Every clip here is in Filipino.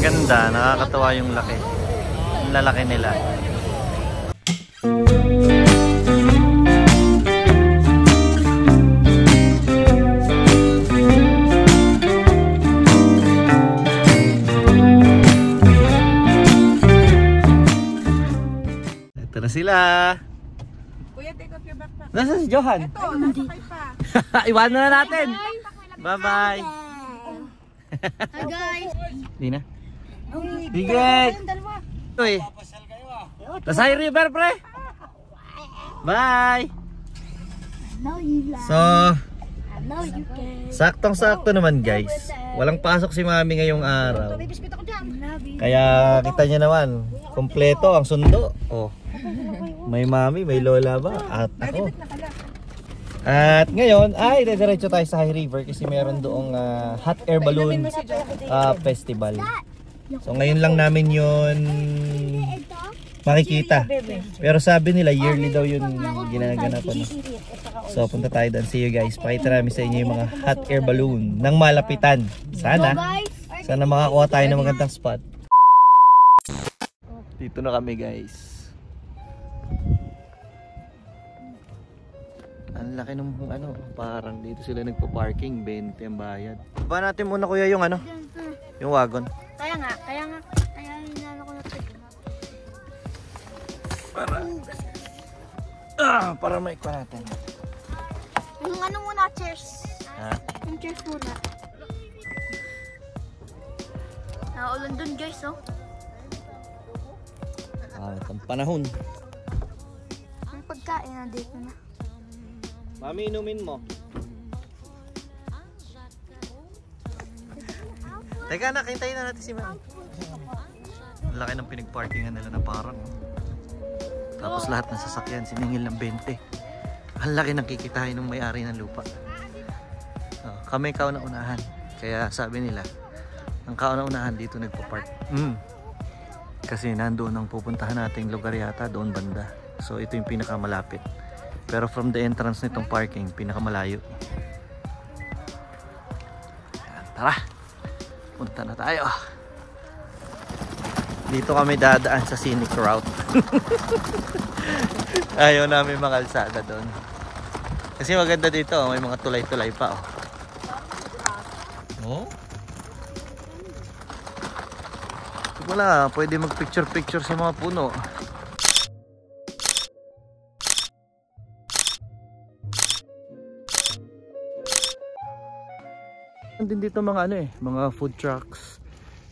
Ganda, nakakatawa yung laki. Ang lalaki nila. Ito na sila. Kuya, take off your backpack. Nasaan si Johan? Ito, nasakay pa. Iwanan na natin. Bye-bye. Hi guys. Di na. Biget. Uy. Tasay River, pre. Bye. So, saktong-sakto naman guys. Walang pasok si mami ngayong araw. Kaya kita niyo naman, kompleto ang sundo. Oh. May mami, may lola ba? At ako. At ngayon ay diretso tayo sa High River kasi meron doong hot air balloon festival. So ngayon lang namin yun makikita. Pero sabi nila yearly daw yun ginaganapan. So punta tayo doon. See you guys. Pakita namin sa inyo yung mga hot air balloon ng malapitan. Sana makakuha tayo ng magandang spot. Dito na kami guys. Ang laki ng ano, parang dito sila nagpo-parking, 20 ang bayad. Ba natin muna kuya yung ano? Yung wagon. Kaya hinalo ko na ito. Para maikwa natin. Yung ano muna, chairs. Ha? Yung chairs muna. Naulan dun guys, oh. Ang panahon. Ang pagkain nandito na. Mami, inumin mo. Teka na, hintayin na natin si Mami. Ang laki ng pinag-parkingan nila na parang. Tapos lahat ng sasakyan, siningil ng 20. Ang laki ng kikitain ng may-ari ng lupa. Kami kauna-unahan. Kaya sabi nila, ang kauna-unahan dito nagpo-park. Kasi nandoon ang pupuntahan nating lugar yata, doon banda. So ito yung pinakamalapit. Pero from the entrance nitong parking, pinakamalayo. Tara, punta na tayo. Dito kami dadaan sa scenic route. Ayaw namin makalsada doon. Kasi maganda dito, may mga tulay-tulay pa. Oh? Wala, pwede mag-picture-picture sa mga puno. Din dito mga ano mga food trucks.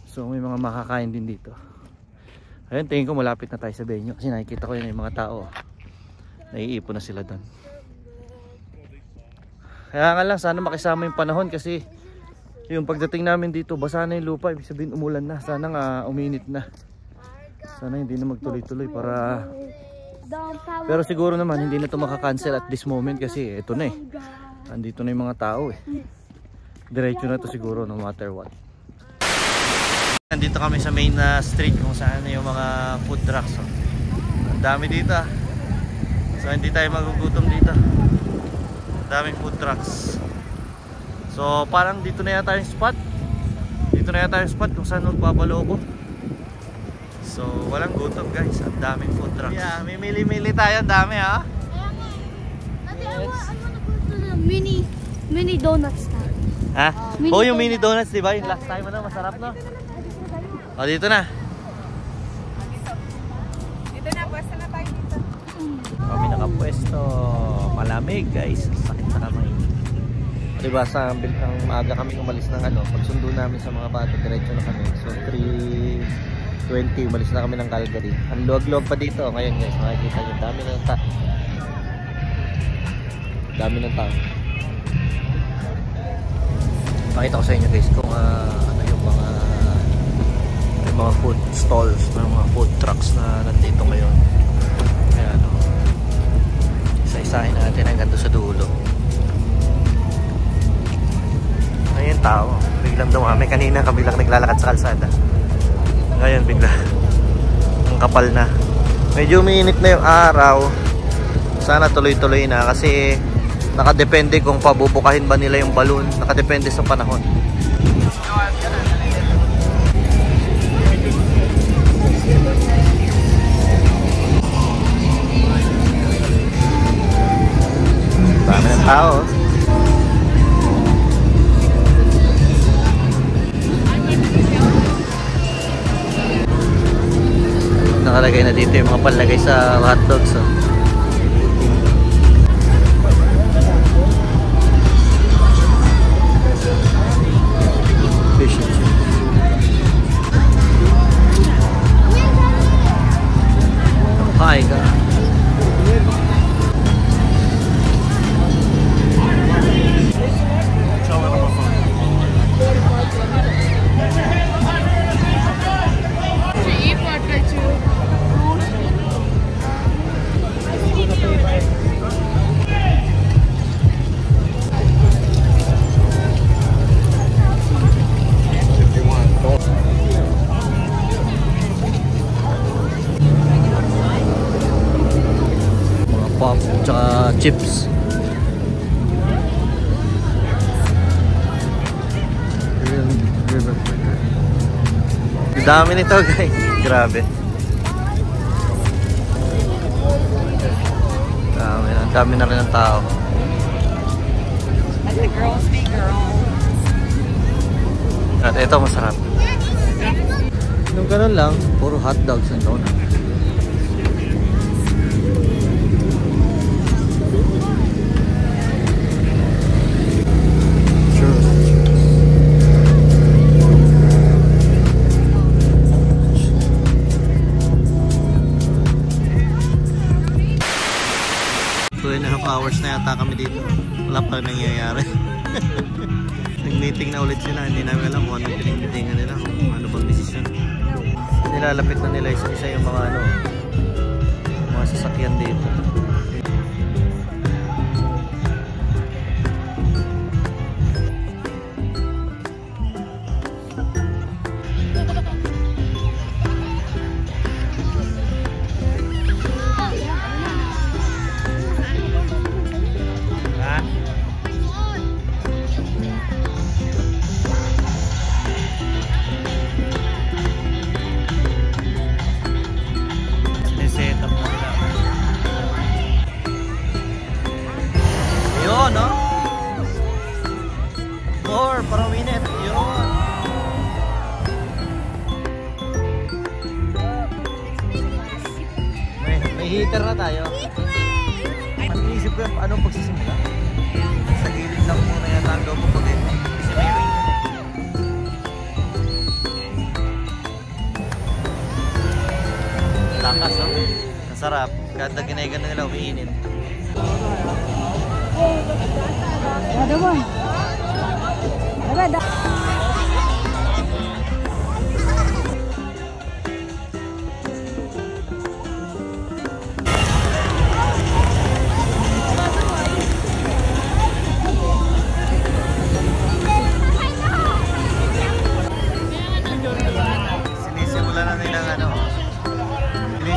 So may mga makakain din dito. Ayun, tingin ko malapit na tayo sa venue kasi nakikita ko yung mga tao. Naiipon na sila doon. Kaya nga lang sana makisama yung panahon kasi yung pagdating namin dito basa na yung lupa, ibig sabihin umulan na. Sana nga uminit na. Sana hindi na magtuloy-tuloy para. Pero siguro naman hindi na ito makakancel at this moment kasi ito na andito na yung mga tao Diretso na to siguro no matter what. Nandito kami sa main street kung saan yung mga food trucks. Ang dami dito. So hindi tayo magugutom dito. Ang daming food trucks. So parang dito na yata yung spot. Dito na yata yung spot kung saan magpapaloko. So walang gutom guys. Ang daming food trucks. Yeah, mimili-mili tayo. Ang dami ha. Mini donuts tayo. Ha? Yung mini donuts, diba? Yung last time masarap no? O, dito na. Dito na, pwesto na tayo dito. Kami nakapwesto. Malamig guys. Sakit sa kamay. Diba, ang maaga kami umalis ng pagsundo namin sa mga bata, diretso na kami. So, 3:20, umalis na kami ng Calgary. Ang luwag-luwag pa dito. Ngayon guys, makikita nyo. Dami ng tao. Pakita ko sa inyo guys kung ano yung mga food stalls, mga food trucks na nandito ngayon. Ayan isa-isahin natin hanggang doon sa dulo. Ayun tao, biglang dumami. Kanina kabilang naglalakad sa kalsada. Ngayon bigla ang kapal na. Medyo umiinit na yung araw. Sana tuloy-tuloy na kasi nakadepende kung pabubukahin ba nila yung balloon. Nakadepende sa panahon. tao. Nakalagay na dito yung mga panlagay sa hotdogs. Oh. Fish and chips. Hi God. Pop tsaka chips. Ang dami nito guys. Grabe. Ang dami na rin ng tao. Let the girls be girls. At ito masarap. Nung ganun lang, puro hot dogs and donuts. Hours na yata kami dito. Wala pa nangyayari. Nag-meeting na ulit sila. Hindi namin alam kung anong pinag-meetingan nila. Kung ano bang desisyon. Nilalapit na nila isa-isa yung mga mga sasakyan dito. Heater na tayo. Iniisip ko yung anong pagsisimula. Sa gilid lang muna yata ang loob ko din. Kasi may ring na. Lakas oh. Masarap. Kada ginaigan na nila umiinit. Ada mo. Ada.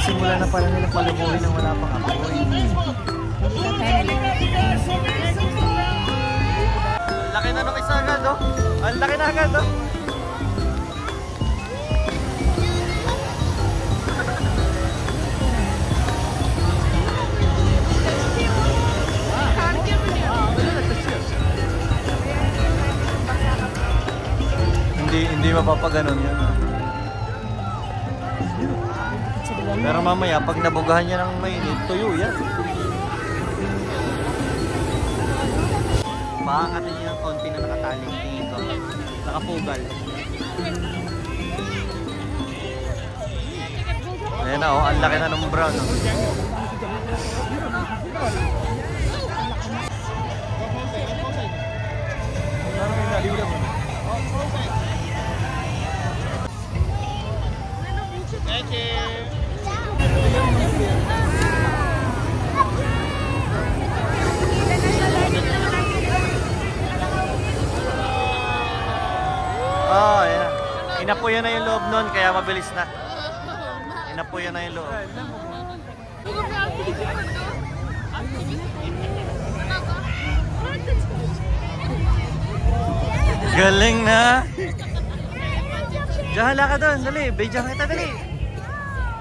Simula na pala nila palubuhin nang wala pang apoy. Ang laki na nung isa agad, oh. Ang laki na agad, oh. Hindi mapapaganon yun. Pero mamaya, pag nabugahan niya ng mainit, tuyo yan. Paangatin niya ng konti na nakataling dito. Nakapugal. Ayan na, oh, ang laki na ng brown. Oh. Thank you. Oh, yeah. Inapuyan na yung loob nun, kaya mabilis na. Inapuyan na yung loob. Galing na! Diyan, hala ka doon, dali. Bidyan kita, dali.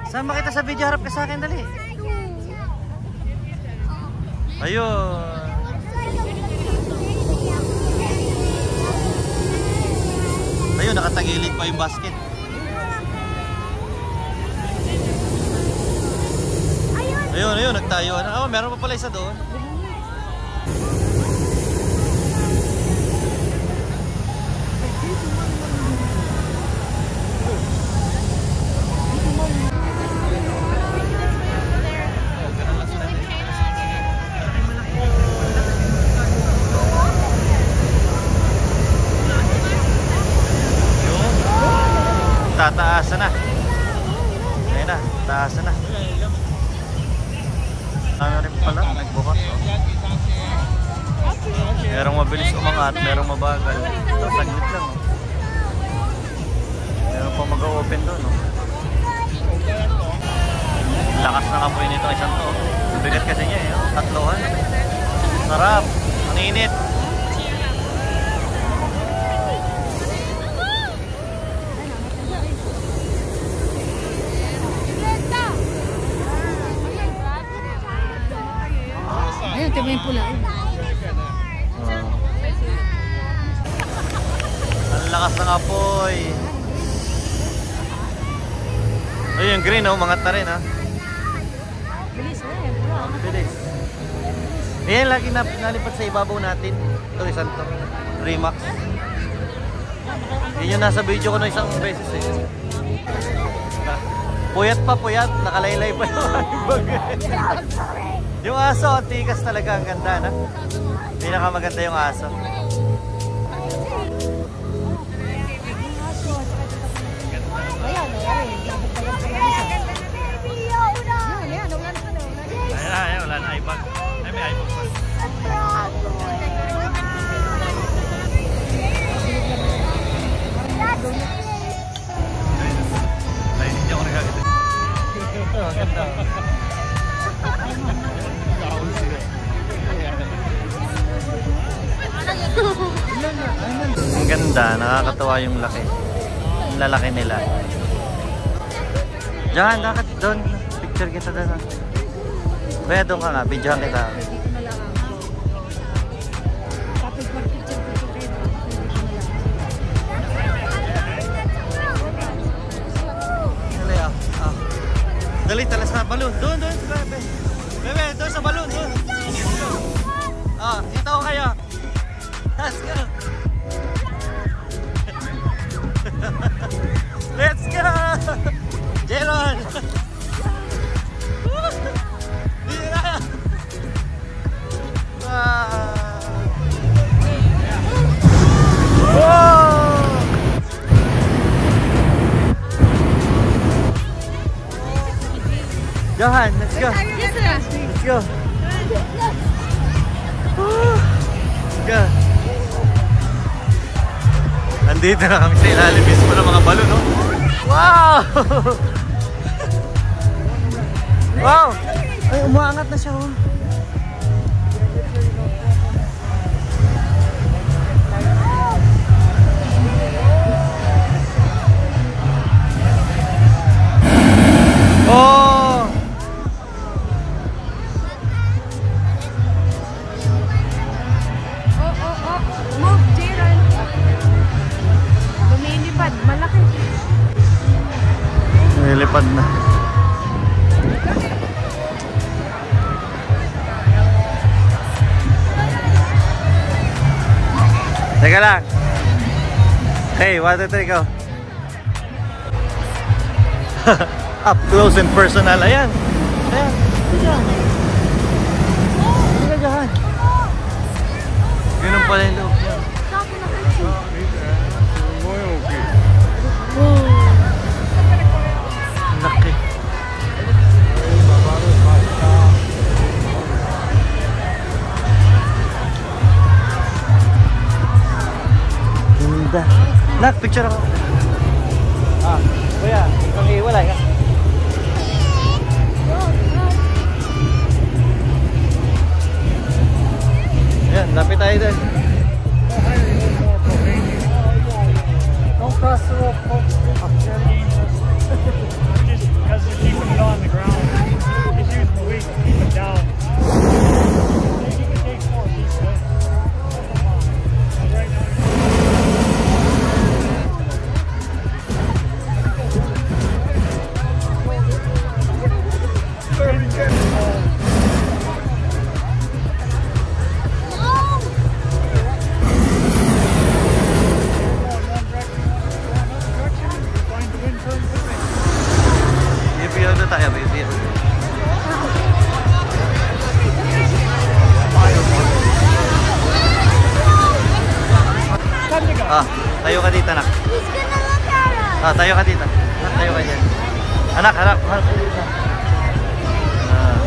Sama kita sa video, harap ka sa akin, dali. Ayun. Ayun, nakatagilid pa yung basket. Ayun, nagtayo na. Oh, meron pa pala isa doon. Tataasan na. Ayun na, taasan na. Ano rin pala, nagbukas. Oh. Merong mabilis umangat, merong mabagal. Ito, saglit lang. Oh. Meron pa mag-open doon. Oh. Lakas na kapoy nito isang to. Bigat kasi niya eh. Oh. Tatlohan. Sarap. Ang init. Ayun, ito may pula. Ang lakas ng apoy. Ayun, yung green oh, umangat na rin ha. Bilis pula. Bilis. Ayan, lagi nalipat sa ibabaw natin. Ito, isang to. Remax. Yun yung nasa video ko na isang beses eh. Puyat pa, puyat. Nakalaylay pa yung bag. Yung aso, ang tikas talaga. Ang ganda na. Pinakamaganda yung aso. Ayan, wala na iBag. Ay, may iBag pa. Ay, hindi ako nagaganda. Ang ganda. Ang ganda, nakakatawa yung laki. Yung lalaki nila. Diyan, dapat doon. Picture kita doon. Kaya doon ka nga, videohan kita. Dali ah. Dali, tala sa balon. Doon, bebe. Bebe, doon sa balon. Doon. Dito ko kayo. Let's go. Let's go. Jelon. Dito na. Wow. Johan, let's go. Let's go. Let's go. Nandito na kami sa ilalim mismo ng mga balon, no? Wow! Wow! Ay, umaangat na siya, oh. Oh! Move, Jiran. Lumilipad, malaki. Lumilipad na. Teka lang. Hey, 1, 2, 3, go. Up close and personal. Ayan. Ayan. Sige dyan. Ganun pala yung loob niya. Laki. Ganda. Nak, picture ako. Kuya, pakiwalay ka. Ayan, lapit tayo doon. tayo, baby. Ah, tayo ka dito, anak. He's gonna look at us. Ah, tayo ka dito. Anak, tayo ka dyan. Anak, anak, anak. Ah.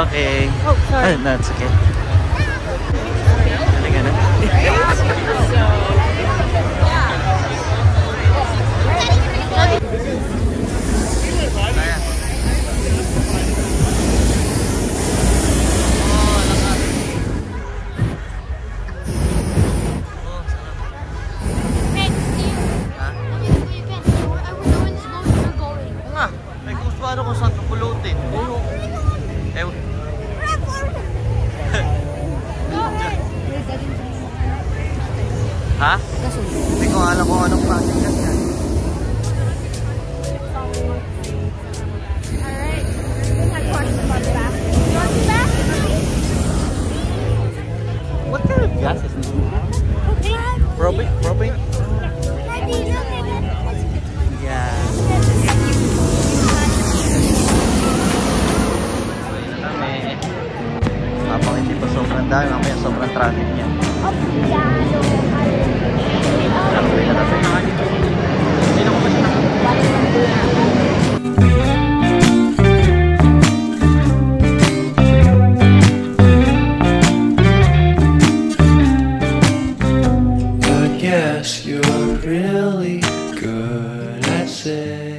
Okay. Oh, sorry. No, it's okay. Halika na. May gusto ano kung saan kapulutin. Ha? Hindi ko alam kung anong klaseng gas yan. What kind of gas is this? Propane? Propane? Yeah. Uwi na kami. Habang hindi pa sobrang dami, mamaya sobrang traffic niya. But yes, you're really good at saying